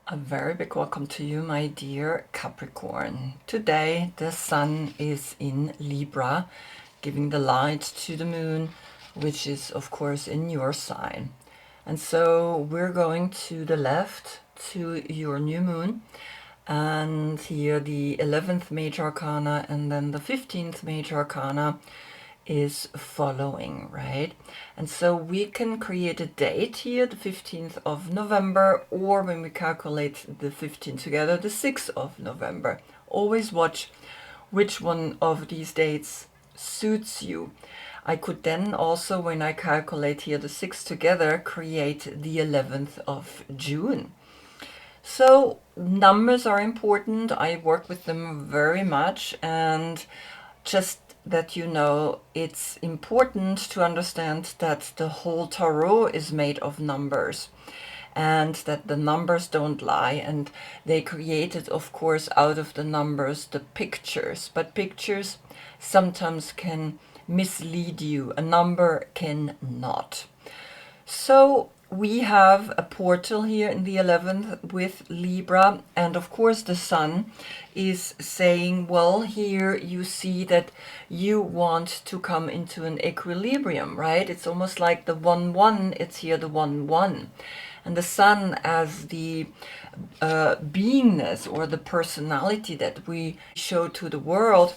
A very big welcome to you, my dear Capricorn. Today the Sun is in Libra, giving the light to the Moon, which is of course in your sign. And so we're going to the left to your new Moon, and here the 11th major arcana and then the 15th major arcana is following, right? And so we can create a date here, the 15th of November, or when we calculate the 15 together, the 6th of November. Always watch which one of these dates suits you. I could then also, when I calculate here the 6 together, create the 11th of June. So numbers are important. I work with them very much, and just that you know, it's important to understand that the whole tarot is made of numbers and that the numbers don't lie, and they created, of course, out of the numbers the pictures, but pictures sometimes can mislead you. A number can not. So we have a portal here in the 11th with Libra, and of course the Sun is saying, well, here you see that you want to come into an equilibrium, right? It's almost like the 1-1, it's here the 1-1. And the Sun, as the beingness or the personality that we show to the world,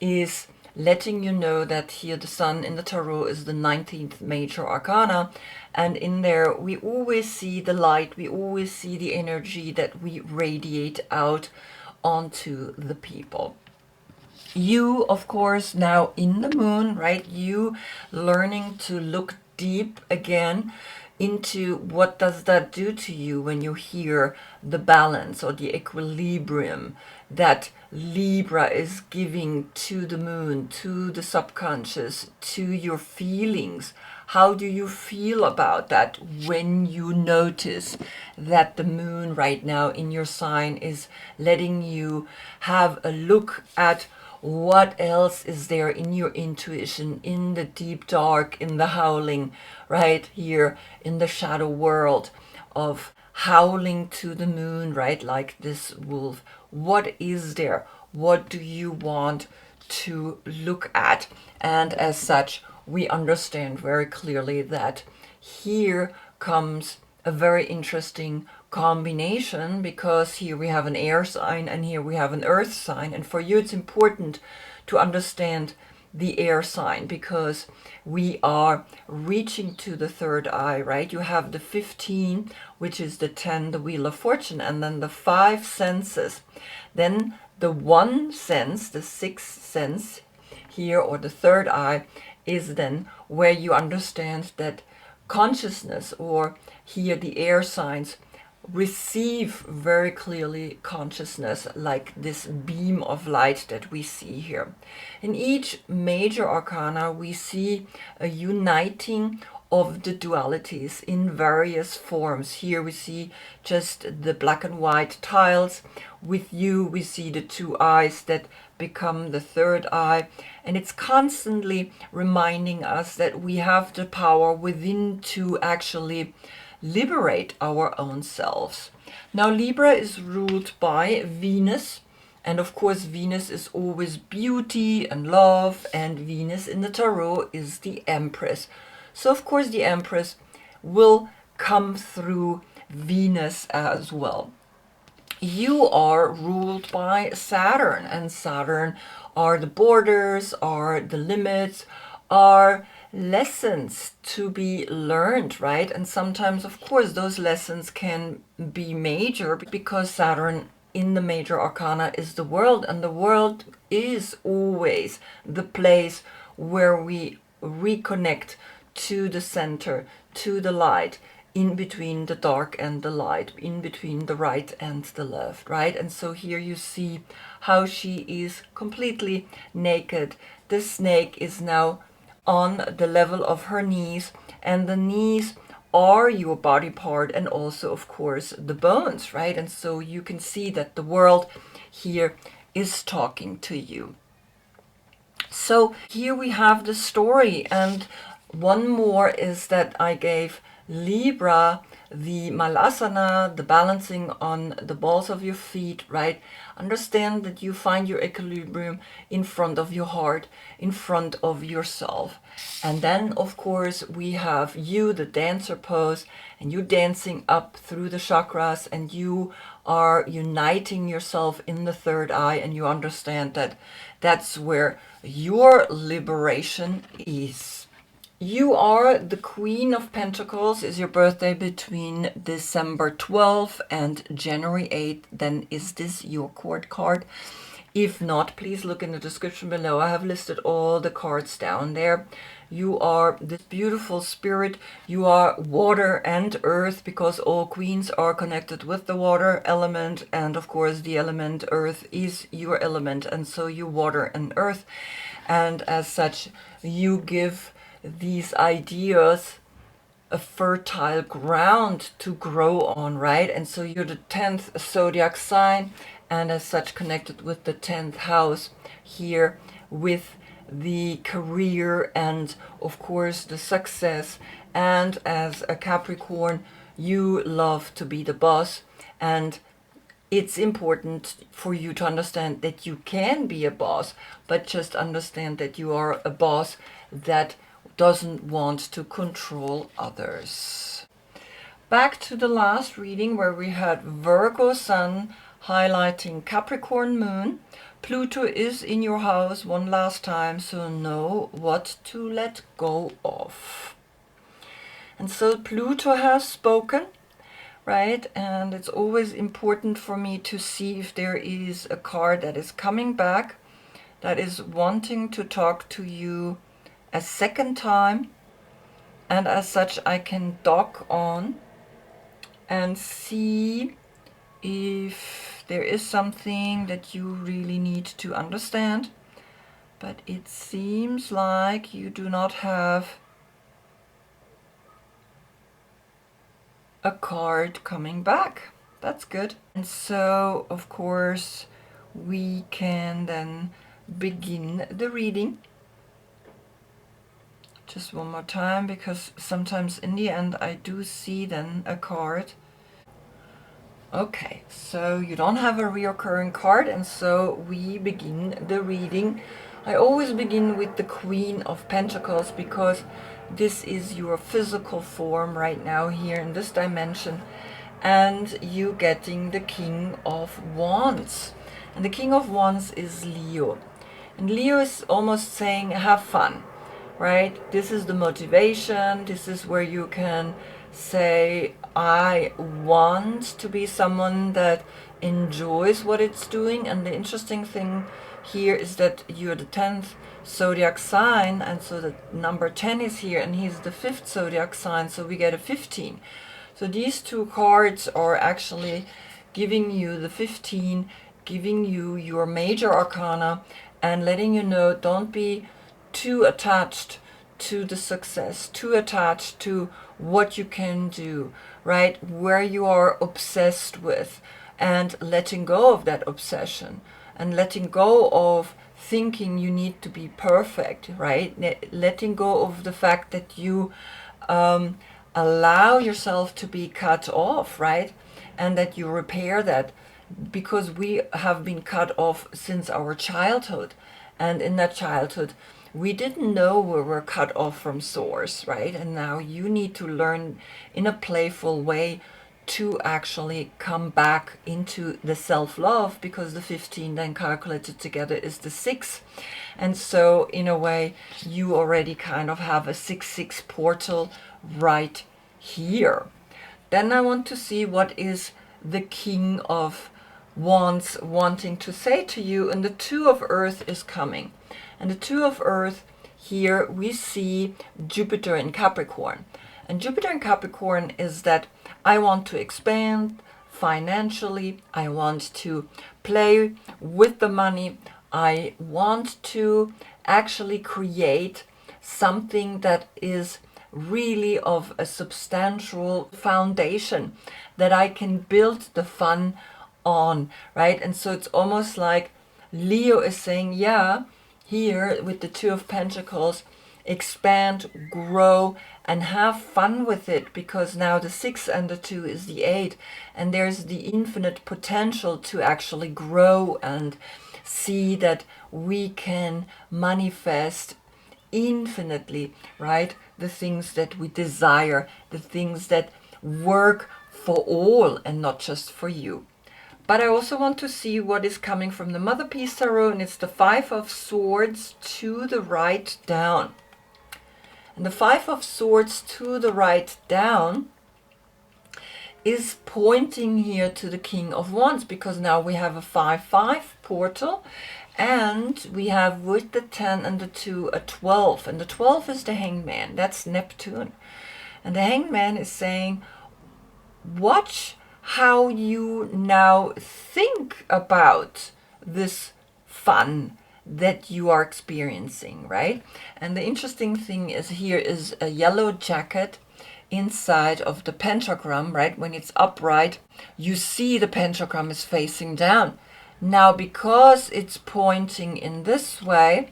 is letting you know that here the Sun in the Tarot is the 19th major arcana, and in there we always see the light, we always see the energy that we radiate out onto the people. You, of course, now in the Moon, right? You learning to look deep again into what does that do to you when you hear the balance or the equilibrium that Libra is giving to the Moon, to the subconscious, to your feelings. How do you feel about that when you notice that the Moon right now in your sign is letting you have a look at what else is there in your intuition, in the deep dark, in the howling, right here in the shadow world of howling to the Moon, right? Like this wolf. What is there? What do you want to look at? And as such, we understand very clearly that here comes a very interesting combination, because here we have an air sign and here we have an earth sign, and for you it's important to understand the air sign because we are reaching to the third eye, right? You have the 15, which is the 10, the wheel of fortune, and then the 5 senses. Then the 1 sense, the 6th sense here, or the third eye, is then where you understand that consciousness, or here the air signs, receive very clearly consciousness, like this beam of light that we see here. In each major arcana, we see a uniting of the dualities in various forms. Here we see just the black and white tiles. With you, we see the 2 eyes that become the third eye. And it's constantly reminding us that we have the power within to actually liberate our own selves. Now, Libra is ruled by Venus, and of course Venus is always beauty and love, and Venus in the Tarot is the Empress. So of course the Empress will come through Venus as well. You are ruled by Saturn, and Saturn are the borders, are the limits, are lessons to be learned, right? And sometimes, of course, those lessons can be major because Saturn in the major arcana is the world, and the world is always the place where we reconnect to the center, to the light, in between the dark and the light, in between the right and the left, right? And so here you see how she is completely naked. The snake is now on the level of her knees, and the knees are your body part, and also of course the bones, right? And so you can see that the world here is talking to you. So here we have the story, and one more is that I gave Libra the malasana, the balancing on the balls of your feet, right? Understand that you find your equilibrium in front of your heart, in front of yourself. And then, of course, we have you, the dancer pose, and you dancing up through the chakras, and you are uniting yourself in the third eye, and you understand that that's where your liberation is. You are the Queen of Pentacles. Is your birthday between December 12th and January 8th, then is this your court card? If not, please look in the description below. I have listed all the cards down there. You are this beautiful spirit. You are water and earth, because all queens are connected with the water element. And of course, the element earth is your element. And so you water and earth. And as such, you give these ideas a fertile ground to grow on, right? And so you're the 10th zodiac sign, and as such connected with the 10th house here, with the career and of course the success. And as a Capricorn, you love to be the boss, and it's important for you to understand that you can be a boss, but just understand that you are a boss that doesn't want to control others. Back to the last reading where we had Virgo Sun highlighting Capricorn Moon. Pluto is in your house one last time, so know what to let go of. And so Pluto has spoken, right? And it's always important for me to see if there is a card that is coming back, that is wanting to talk to you a second time, and as such I can dock on and see if there is something that you really need to understand. But it seems like you do not have a card coming back. That's good. And so of course we can then begin the reading. Just one more time, because sometimes in the end I do see then a card. Okay, so you don't have a reoccurring card, and so we begin the reading. I always begin with the Queen of Pentacles, because this is your physical form right now here in this dimension, and you getting the King of Wands. And the King of Wands is Leo. And Leo is almost saying, have fun. Right? This is the motivation. This is where you can say, I want to be someone that enjoys what it's doing. And the interesting thing here is that you're the 10th zodiac sign, and so the number 10 is here, and he's the 5th zodiac sign, so we get a 15. So these two cards are actually giving you the 15, giving you your major arcana, and letting you know, don't be too attached to the success, too attached to what you can do, right? Where you are obsessed with, and letting go of that obsession, and letting go of thinking you need to be perfect, right? Letting go of the fact that you allow yourself to be cut off, right? And that you repair that, because we have been cut off since our childhood. And in that childhood, we didn't know we were cut off from source, right? And now you need to learn in a playful way to actually come back into the self-love, because the 15 then calculated together is the 6. And so in a way, you already kind of have a 6-6 portal right here. Then I want to see what is the King of Wands wanting to say to you, and the Two of Earth is coming. And the Two of Earth, here we see Jupiter in Capricorn. And Jupiter in Capricorn is that I want to expand financially, I want to play with the money, I want to actually create something that is really of a substantial foundation that I can build the fun on, right? And so it's almost like Leo is saying, yeah, here with the Two of Pentacles, expand, grow, and have fun with it, because now the 6 and the 2 is the 8, and there's the infinite potential to actually grow and see that we can manifest infinitely, right? The things that we desire, the things that work for all and not just for you. But I also want to see what is coming from the Mother Peace Tarot, and it's the 5 of Swords to the right down. And the 5 of Swords to the right down is pointing here to the King of Wands, because now we have a 5-5 portal, and we have with the 10 and the 2 a 12, and the 12 is the Hangman. That's Neptune. And the Hangman is saying, watch how you now think about this fun that you are experiencing, right? And the interesting thing is here is a yellow jacket inside of the pentagram, right? When it's upright, you see the pentagram is facing down. Now, because it's pointing in this way,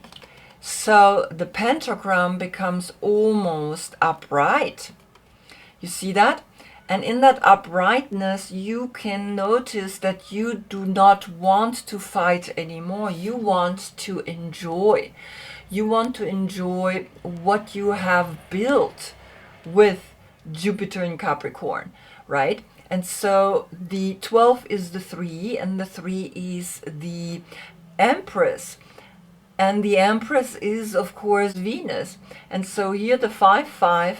so the pentagram becomes almost upright. You see that? And in that uprightness, you can notice that you do not want to fight anymore. You want to enjoy. You want to enjoy what you have built with Jupiter in Capricorn, right? And so the 12 is the 3, and the 3 is the Empress. And the Empress is, of course, Venus. And so here the 5-5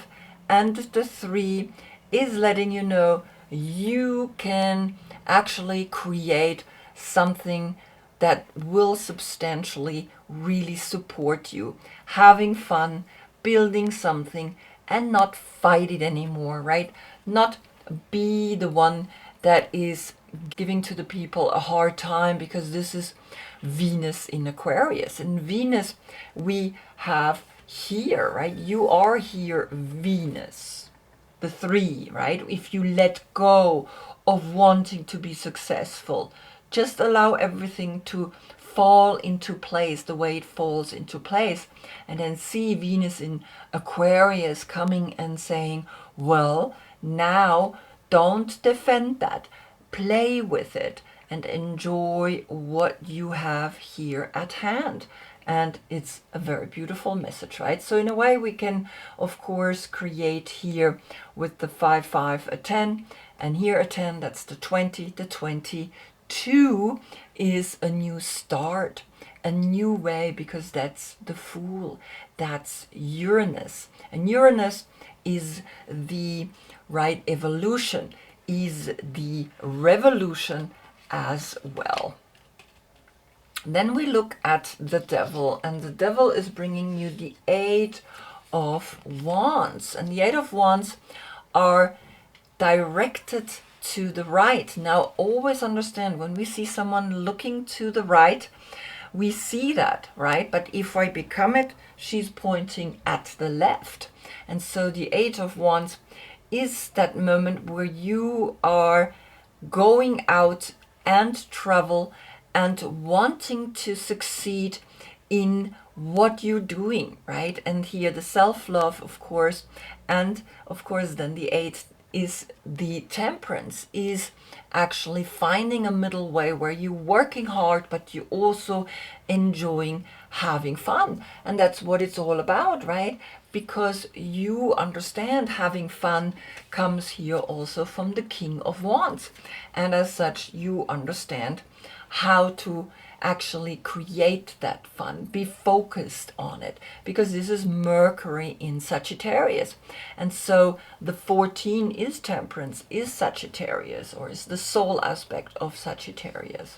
and the 3 is letting you know you can actually create something that will substantially really support you. Having fun, building something, and not fight it anymore, right? Not be the one that is giving to the people a hard time, because this is Venus in Aquarius. And Venus we have here, right? You are here, Venus. The 3, right? If you let go of wanting to be successful, just allow everything to fall into place the way it falls into place, and then see Venus in Aquarius coming and saying, well, now don't defend that, play with it and enjoy what you have here at hand. And it's a very beautiful message, right? So in a way we can, of course, create here with the 5-5 a 10, and here a 10, that's the 20. The 22 is a new start, a new way, because that's the Fool. That's Uranus. And Uranus is the right evolution, is the revolution as well. Then we look at the Devil, and the Devil is bringing you the 8 of Wands. And the 8 of Wands are directed to the right. Now, always understand, when we see someone looking to the right, we see that, right? But if I become it, she's pointing at the left. And so the 8 of Wands is that moment where you are going out and travel and wanting to succeed in what you're doing, right? And here the self-love, of course, and of course then the 8 is the Temperance, is actually finding a middle way where you're working hard, but you're also enjoying having fun. And that's what it's all about, right? Because you understand having fun comes here also from the King of Wands. And as such, you understand how to actually create that fun, be focused on it, because this is Mercury in Sagittarius. And so the 14 is Temperance, is Sagittarius, or is the soul aspect of Sagittarius.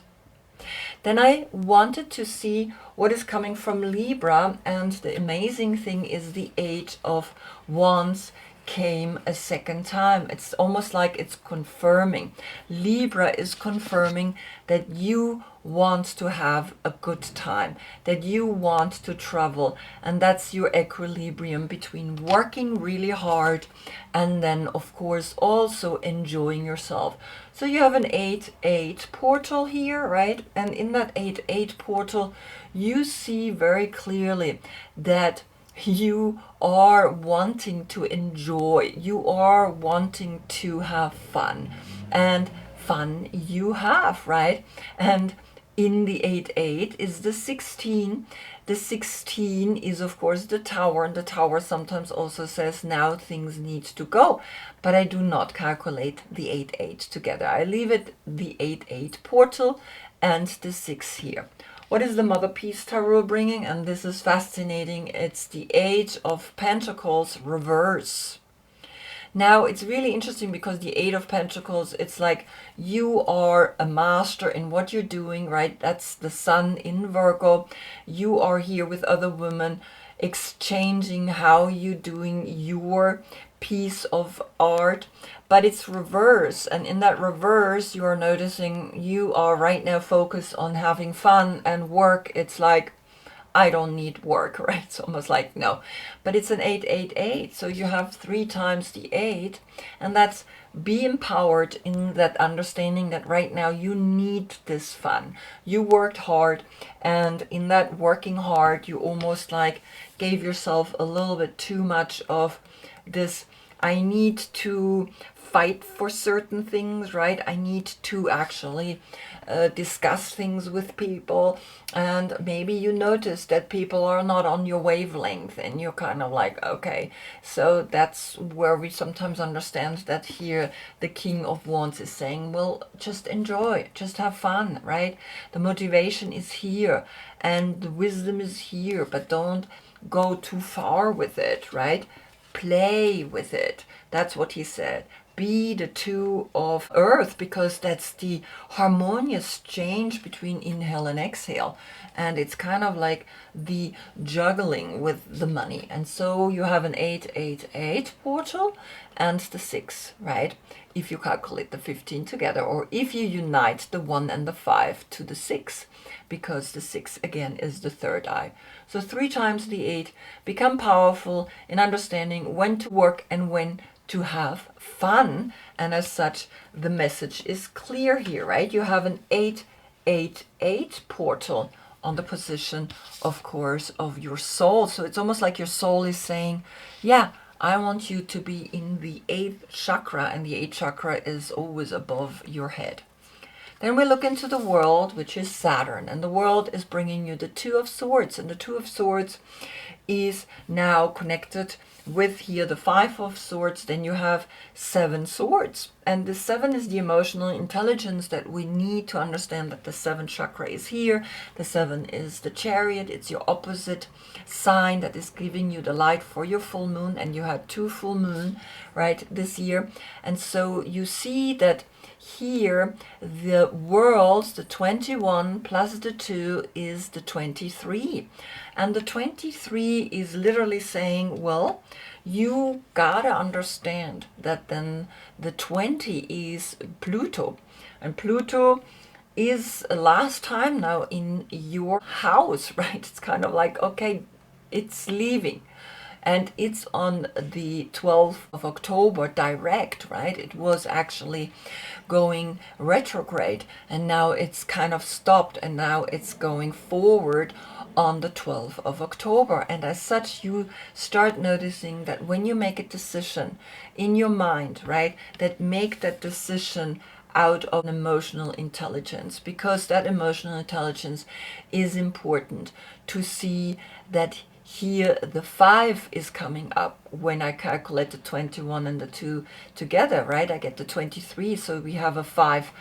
Then I wanted to see what is coming from Libra, and the amazing thing is the 8 of Wands came a second time. It's almost like it's confirming. Libra is confirming that you want to have a good time, that you want to travel, and that's your equilibrium between working really hard and then of course also enjoying yourself. So you have an 8-8 portal here, right? And in that 8-8 portal you see very clearly that you are wanting to enjoy, you are wanting to have fun, and fun you have, right? And in the 8-8 is the 16. The 16 is, of course, the tower, and the tower sometimes also says now things need to go. But I do not calculate the 8-8 together. I leave it the 8-8 portal and the 6 here. What is the Mother Peace Tarot bringing? And this is fascinating. It's the Age of Pentacles reverse. Now, it's really interesting because the Eight of Pentacles, it's like you are a master in what you're doing, right? That's the Sun in Virgo. You are here with other women, exchanging how you're doing your piece of art, but it's reverse. And in that reverse, you are noticing you are right now focused on having fun, and work, it's like, I don't need work, right? It's almost like, no. But it's an 8-8-8, so you have 3 times the 8, and that's be empowered in that understanding that right now you need this fun. You worked hard, and in that working hard, you almost like gave yourself a little bit too much of this, I need to fight for certain things, right? I need to actually discuss things with people, and maybe you notice that people are not on your wavelength, and you're kind of like, okay. So that's where we sometimes understand that here the King of Wands is saying, well, just enjoy, just have fun, right? The motivation is here and the wisdom is here, but don't go too far with it, right? Play with it. That's what he said. Be the 2 of earth, because that's the harmonious change between inhale and exhale. And it's kind of like the juggling with the money. And so you have an 8-8-8 portal and the 6, right? If you calculate the 15 together, or if you unite the 1 and the 5 to the 6, because the 6 again is the third eye. So 3 times the 8. Become powerful in understanding when to work and when to have fun. And as such, the message is clear here, right? You have an 8-8-8 portal on the position, of course, of your soul. So it's almost like your soul is saying, yeah, I want you to be in the 8th chakra, and the 8th chakra is always above your head. Then we look into the world, which is Saturn, and the world is bringing you the 2 of Swords, and the 2 of Swords is now connected with here the 5 of Swords. Then you have 7 swords, and the 7 is the emotional intelligence that we need to understand that the 7th chakra is here. The 7 is the Chariot. It's your opposite sign that is giving you the light for your full moon, and you had 2 full moon right this year. And so you see that here the worlds, the 21 plus the 2 is the 23, and the 23 is literally saying, well, you gotta understand that then the 20 is Pluto, and Pluto is last time now in your house, right? It's kind of like, okay, it's leaving. And it's on the 12th of October direct, right? It was actually going retrograde, and now it's kind of stopped, and now it's going forward on the 12th of October. And as such, you start noticing that when you make a decision in your mind, right, that make that decision out of emotional intelligence, because that emotional intelligence is important to see that here the 5 is coming up. When I calculate the 21 and the 2 together, right, I get the 23. So we have a 5.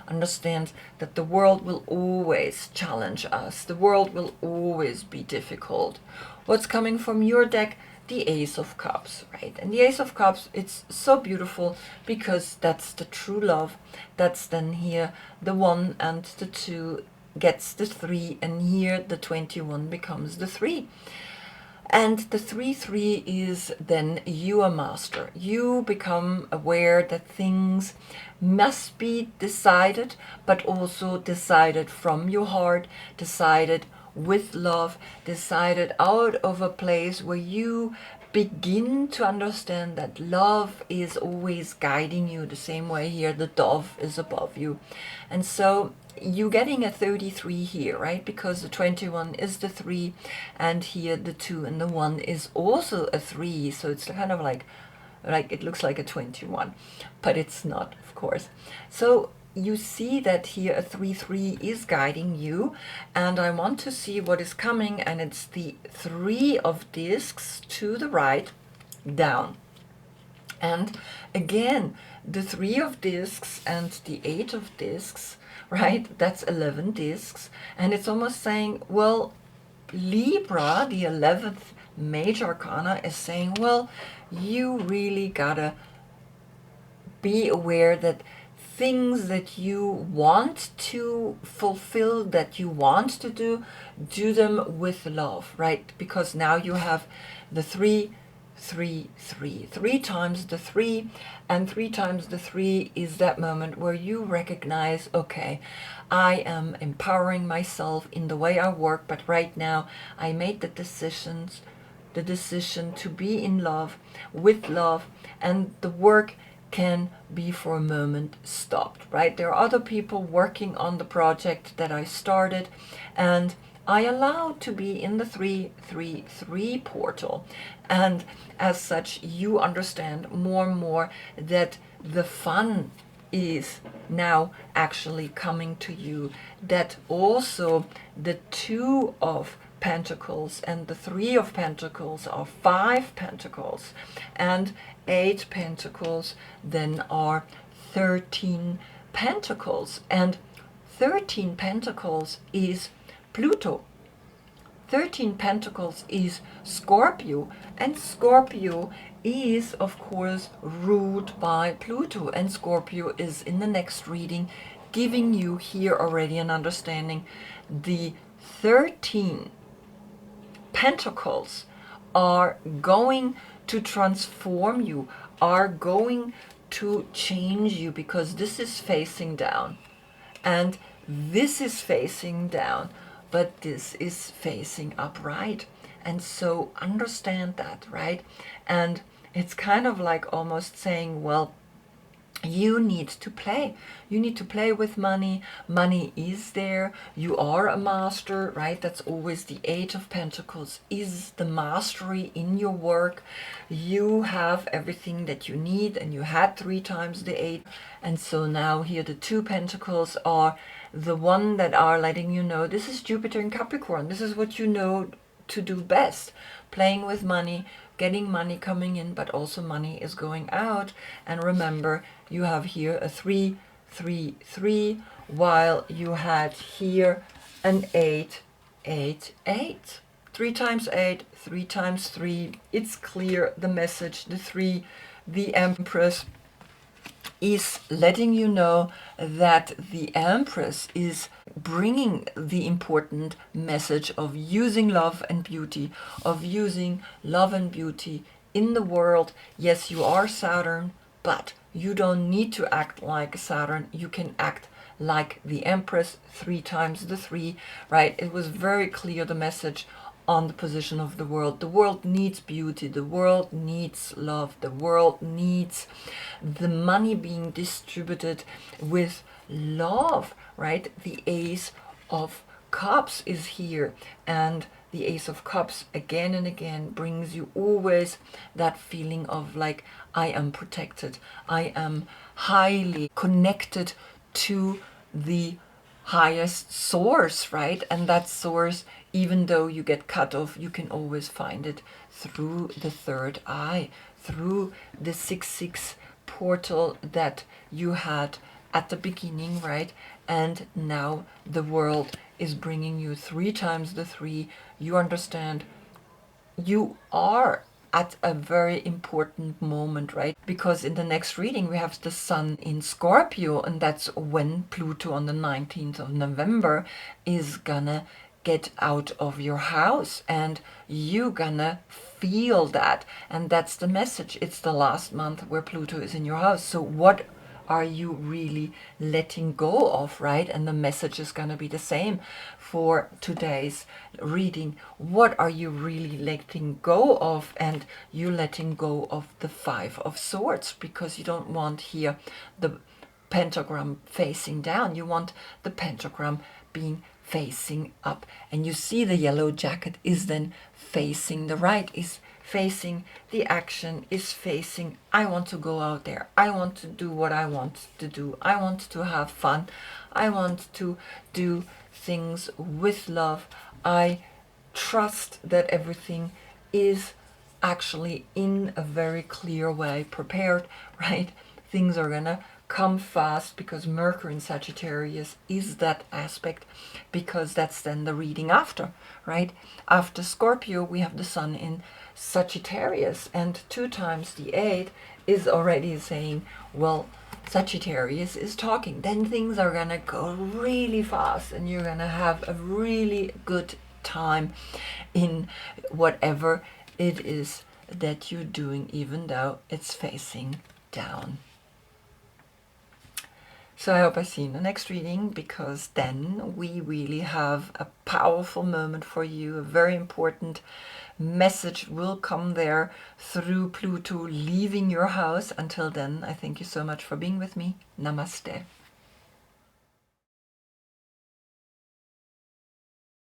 Understand that the world will always challenge us. The world will always be difficult. What's coming from your deck? The Ace of Cups, right? And the Ace of Cups, it's so beautiful because that's the true love. That's then here the 1 and the 2 gets the 3, and here the 21 becomes the 3. And the 3-3 is then you a master. You become aware that things must be decided, but also decided from your heart, decided with love, decided out of a place where you begin to understand that love is always guiding you the same way here. The dove is above you. And so you're getting a 33 here, right? Because the 21 is the 3, and here the 2 and the 1 is also a 3. So it's kind of like it looks like a 21, but it's not, of course. So you see that here a 3-3 is guiding you, and I want to see what is coming, and it's the 3 of discs to the right, down. And again, the 3 of discs and the 8 of discs, right? That's 11 discs, and it's almost saying, well, Libra, the 11th major arcana, is saying, well, you really gotta be aware that things that you want to fulfill, that you want to do them with love, right? Because now you have the 3, 3, 3. 3 times the 3, and 3 times the 3 is that moment where you recognize, okay, I am empowering myself in the way I work, but right now I made the decision to be in love, with love, and the work can be for a moment stopped, right? There are other people working on the project that I started, and I allow to be in the 3-3-3 portal. And as such, you understand more and more that the fun is now actually coming to you, that also the 2 of Pentacles and the 3 of Pentacles are 5 Pentacles, and 8 Pentacles then are 13 Pentacles, and 13 Pentacles is Pluto. 13 Pentacles is Scorpio, and Scorpio is of course ruled by Pluto, and Scorpio is in the next reading giving you here already an understanding. The 13 Pentacles are going to transform you, are going to change you, because this is facing down and this is facing down, but this is facing upright. And so understand that, right? And it's kind of like almost saying, well, you need to play. You need to play with money. Money is there. You are a master, right? That's always the 8 of Pentacles, is the mastery in your work. You have everything that you need, and you had 3 times the 8. And so now here the 2 Pentacles are the one that are letting you know this is Jupiter in Capricorn. This is what you know to do best. Playing with money, getting money coming in, but also money is going out. And remember, you have here a 3-3-3, while you had here an 8-8-8. 3 times 8, 3 times 3. It's clear, the message, the 3, the Empress, is letting you know that the Empress is bringing the important message of using love and beauty, of using love and beauty in the world. Yes, you are Saturn, but you don't need to act like Saturn. You can act like the Empress, 3 times the 3, right? It was very clear, the message on the position of the world. The world needs beauty. The world needs love. The world needs the money being distributed with love, right? The Ace of Cups is here, and the Ace of Cups again and again brings you always that feeling of like, I am protected. I am highly connected to the highest source, right? And that source, even though you get cut off, you can always find it through the third eye, through the 6-6 portal that you had at the beginning, right? And now the world is bringing you 3 times the 3. You understand you are at a very important moment, right? Because in the next reading we have the Sun in Scorpio, and that's when Pluto on the 19th of November is gonna get out of your house, and you gonna feel that. And that's the message. It's the last month where Pluto is in your house. So what are you really letting go of, right? And the message is going to be the same for today's reading. What are you really letting go of? And you letting go of the Five of Swords, because you don't want here the pentagram facing down. You want the pentagram being facing up. And you see the yellow jacket is then facing the right, is facing the action, is facing, I want to go out there, I want to do what I want to do, I want to have fun, I want to do things with love, I trust that everything is actually in a very clear way prepared, right? Things are gonna come fast, because Mercury in Sagittarius is that aspect, because that's then the reading after, right? After Scorpio, we have the Sun in Sagittarius, and 2 times the 8 is already saying, well, Sagittarius is talking. Then things are gonna go really fast, and you're gonna have a really good time in whatever it is that you're doing, even though it's facing down. So I hope I see you in the next reading, because then we really have a powerful moment for you. A very important message will come there through Pluto leaving your house. Until then, I thank you so much for being with me. Namaste.